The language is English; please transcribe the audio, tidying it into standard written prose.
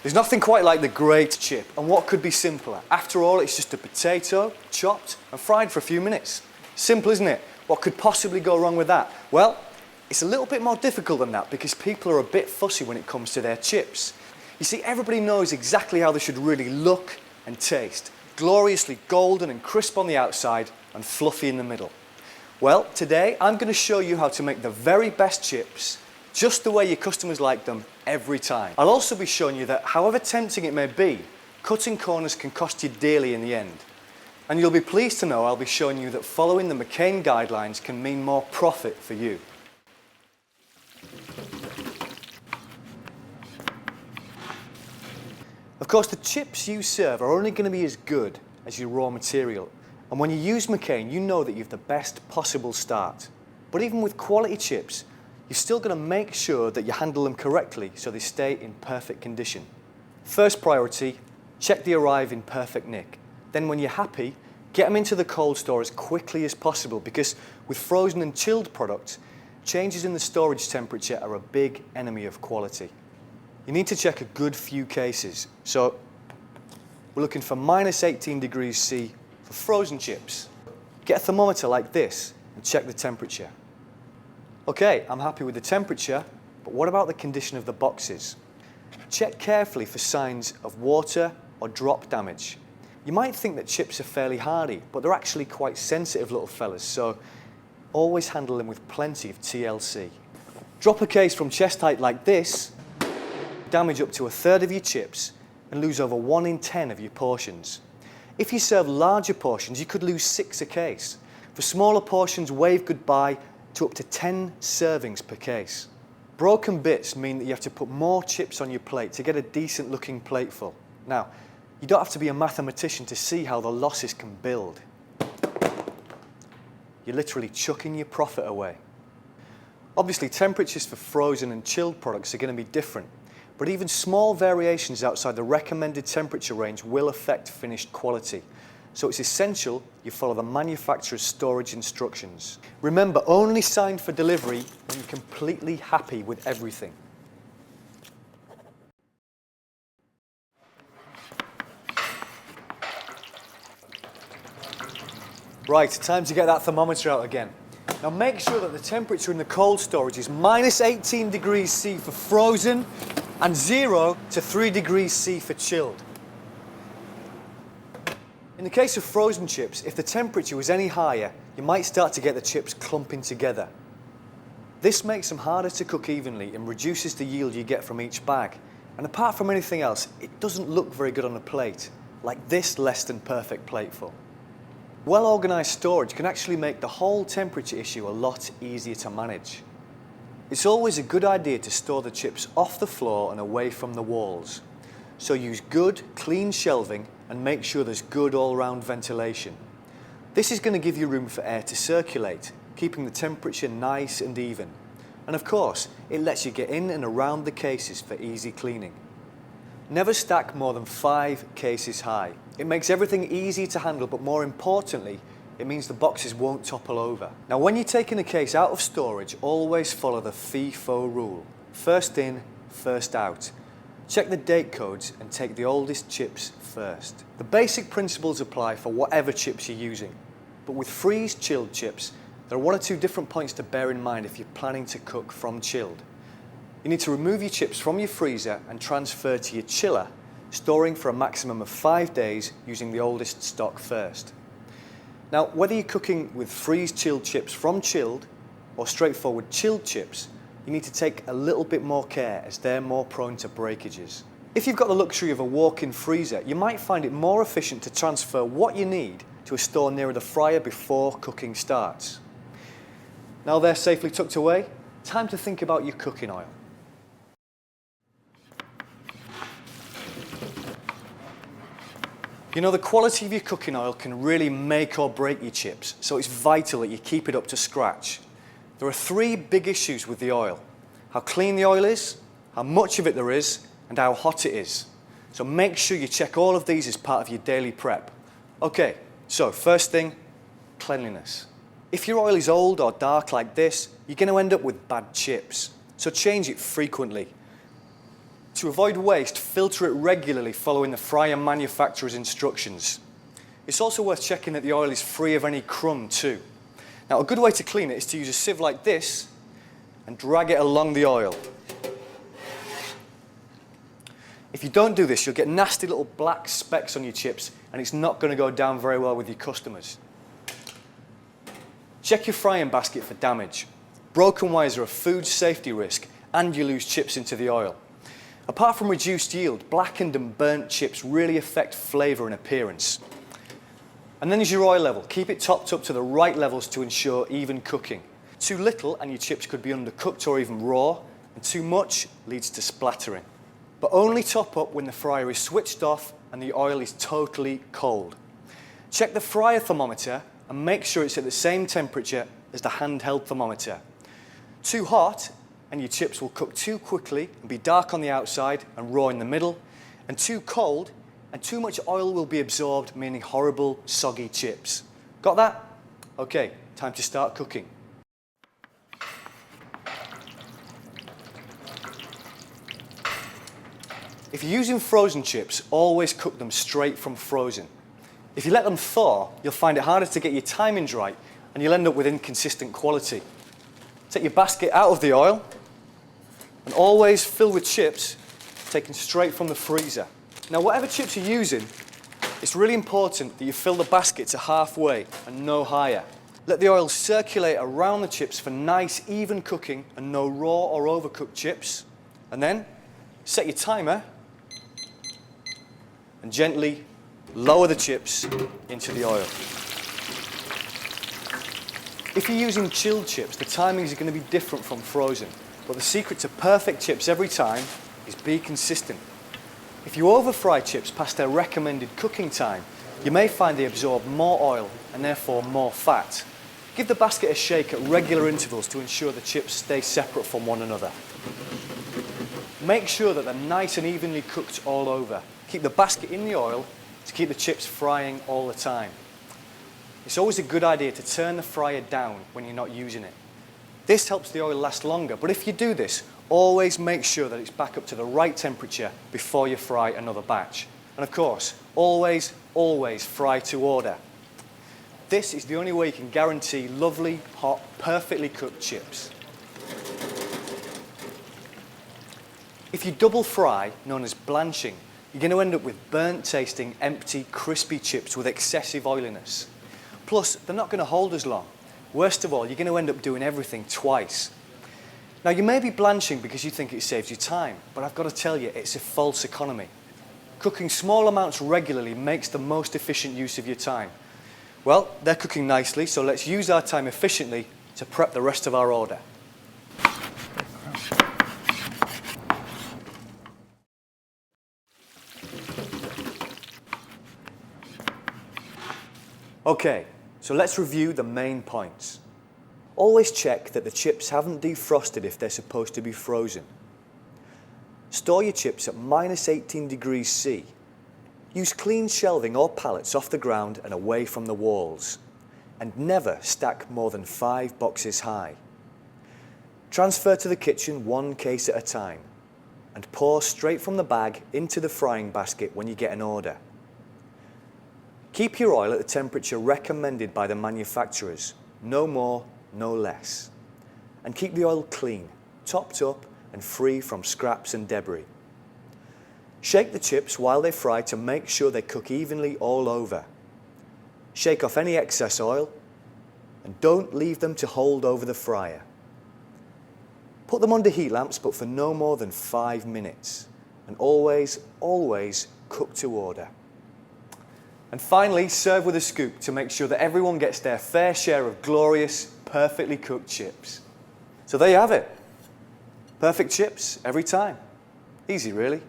There's nothing quite like the great chip, and what could be simpler? After all, it's just a potato, chopped and fried for a few minutes. Simple, isn't it? What could possibly go wrong with that? Well, it's a little bit more difficult than that because people are a bit fussy when it comes to their chips. You see, everybody knows exactly how they should really look and taste. Gloriously golden and crisp on the outside and fluffy in the middle. Well, today I'm going to show you how to make the very best chips just the way your customers like them every time. I'll also be showing you that however tempting it may be, cutting corners can cost you dearly in the end. And you'll be pleased to know I'll be showing you that following the McCain guidelines can mean more profit for you. Of course, the chips you serve are only going to be as good as your raw material. And when you use McCain, you know that you have the best possible start. But even with quality chips, you're still going to make sure that you handle them correctly so they stay in perfect condition. First priority, check they arrive in perfect nick. Then when you're happy, get them into the cold store as quickly as possible because with frozen and chilled products, changes in the storage temperature are a big enemy of quality. You need to check a good few cases. So we're looking for -18 degrees C for frozen chips. Get a thermometer like this and check the temperature. Okay, I'm happy with the temperature, but what about the condition of the boxes? Check carefully for signs of water or drop damage. You might think that chips are fairly hardy, but they're actually quite sensitive little fellas, so always handle them with plenty of TLC. Drop a case from chest height like this, damage up to 1/3 of your chips, and lose over 1 in 10 of your portions. If you serve larger portions, you could lose 6 a case. For smaller portions, wave goodbye to up to 10 servings per case. Broken bits mean that you have to put more chips on your plate to get a decent looking plateful. Now, you don't have to be a mathematician to see how the losses can build. You're literally chucking your profit away. Obviously, temperatures for frozen and chilled products are going to be different, but even small variations outside the recommended temperature range will affect finished quality. So it's essential you follow the manufacturer's storage instructions. Remember, only sign for delivery when you're completely happy with everything. Right, time to get that thermometer out again. Now make sure that the temperature in the cold storage is -18 degrees C for frozen and 0 to 3 degrees C for chilled. In the case of frozen chips, if the temperature was any higher, you might start to get the chips clumping together. This makes them harder to cook evenly and reduces the yield you get from each bag. And apart from anything else, it doesn't look very good on a plate, like this less than perfect plateful. Well-organised storage can actually make the whole temperature issue a lot easier to manage. It's always a good idea to store the chips off the floor and away from the walls. So use good, clean shelving and make sure there's good all-round ventilation. This is going to give you room for air to circulate, keeping the temperature nice and even. And of course, it lets you get in and around the cases for easy cleaning. Never stack more than 5 cases high. It makes everything easy to handle, but more importantly, it means the boxes won't topple over. Now, when you're taking a case out of storage, always follow the FIFO rule. First in, first out. Check the date codes and take the oldest chips first. The basic principles apply for whatever chips you're using, but with freeze-chilled chips, there are 1 or 2 different points to bear in mind if you're planning to cook from chilled. You need to remove your chips from your freezer and transfer to your chiller, storing for a maximum of 5 days using the oldest stock first. Now, whether you're cooking with freeze-chilled chips from chilled or straightforward chilled chips, you need to take a little bit more care as they're more prone to breakages. If you've got the luxury of a walk-in freezer, you might find it more efficient to transfer what you need to a store nearer the fryer before cooking starts. Now they're safely tucked away, time to think about your cooking oil. You know, the quality of your cooking oil can really make or break your chips, so it's vital that you keep it up to scratch. There are 3 big issues with the oil: how clean the oil is, how much of it there is, and how hot it is. So make sure you check all of these as part of your daily prep. Okay, so first thing, cleanliness. If your oil is old or dark like this, you're going to end up with bad chips, so change it frequently. To avoid waste, filter it regularly following the fryer manufacturer's instructions. It's also worth checking that the oil is free of any crumb too. Now, a good way to clean it is to use a sieve like this and drag it along the oil. If you don't do this, you'll get nasty little black specks on your chips and it's not going to go down very well with your customers. Check your frying basket for damage. Broken wires are a food safety risk and you lose chips into the oil. Apart from reduced yield, blackened and burnt chips really affect flavour and appearance. And then there's your oil level. Keep it topped up to the right levels to ensure even cooking. Too little and your chips could be undercooked or even raw, and too much leads to splattering. But only top up when the fryer is switched off and the oil is totally cold. Check the fryer thermometer and make sure it's at the same temperature as the handheld thermometer. Too hot and your chips will cook too quickly and be dark on the outside and raw in the middle, and too cold and too much oil will be absorbed, meaning horrible, soggy chips. Got that? Okay, time to start cooking. If you're using frozen chips, always cook them straight from frozen. If you let them thaw, you'll find it harder to get your timings right and you'll end up with inconsistent quality. Take your basket out of the oil and always fill with chips taken straight from the freezer. Now, whatever chips you're using, it's really important that you fill the basket to halfway and no higher. Let the oil circulate around the chips for nice, even cooking and no raw or overcooked chips. And then set your timer and gently lower the chips into the oil. If you're using chilled chips, the timings are going to be different from frozen. But the secret to perfect chips every time is be consistent. If you over-fry chips past their recommended cooking time, you may find they absorb more oil and therefore more fat. Give the basket a shake at regular intervals to ensure the chips stay separate from one another. Make sure that they're nice and evenly cooked all over. Keep the basket in the oil to keep the chips frying all the time. It's always a good idea to turn the fryer down when you're not using it. This helps the oil last longer, but if you do this, always make sure that it's back up to the right temperature before you fry another batch. And of course, always fry to order. This is the only way you can guarantee lovely, hot, perfectly cooked chips. If you double fry, known as blanching, you're going to end up with burnt tasting, empty, crispy chips with excessive oiliness. Plus, they're not going to hold as long. Worst of all, you're going to end up doing everything twice. Now, you may be blanching because you think it saves you time, but I've got to tell you, it's a false economy. Cooking small amounts regularly makes the most efficient use of your time. Well, they're cooking nicely, so let's use our time efficiently to prep the rest of our order. Okay, so let's review the main points. Always check that the chips haven't defrosted if they're supposed to be frozen. Store your chips at -18 degrees C. Use clean shelving or pallets off the ground and away from the walls. And never stack more than 5 boxes high. Transfer to the kitchen 1 case at a time. And pour straight from the bag into the frying basket when you get an order. Keep your oil at the temperature recommended by the manufacturers. No more, no less. And keep the oil clean, topped up and free from scraps and debris. Shake the chips while they fry to make sure they cook evenly all over. Shake off any excess oil and don't leave them to hold over the fryer. Put them under heat lamps, but for no more than 5 minutes. And always cook to order. And finally, serve with a scoop to make sure that everyone gets their fair share of glorious, perfectly cooked chips. So there you have it. Perfect chips every time. Easy, really.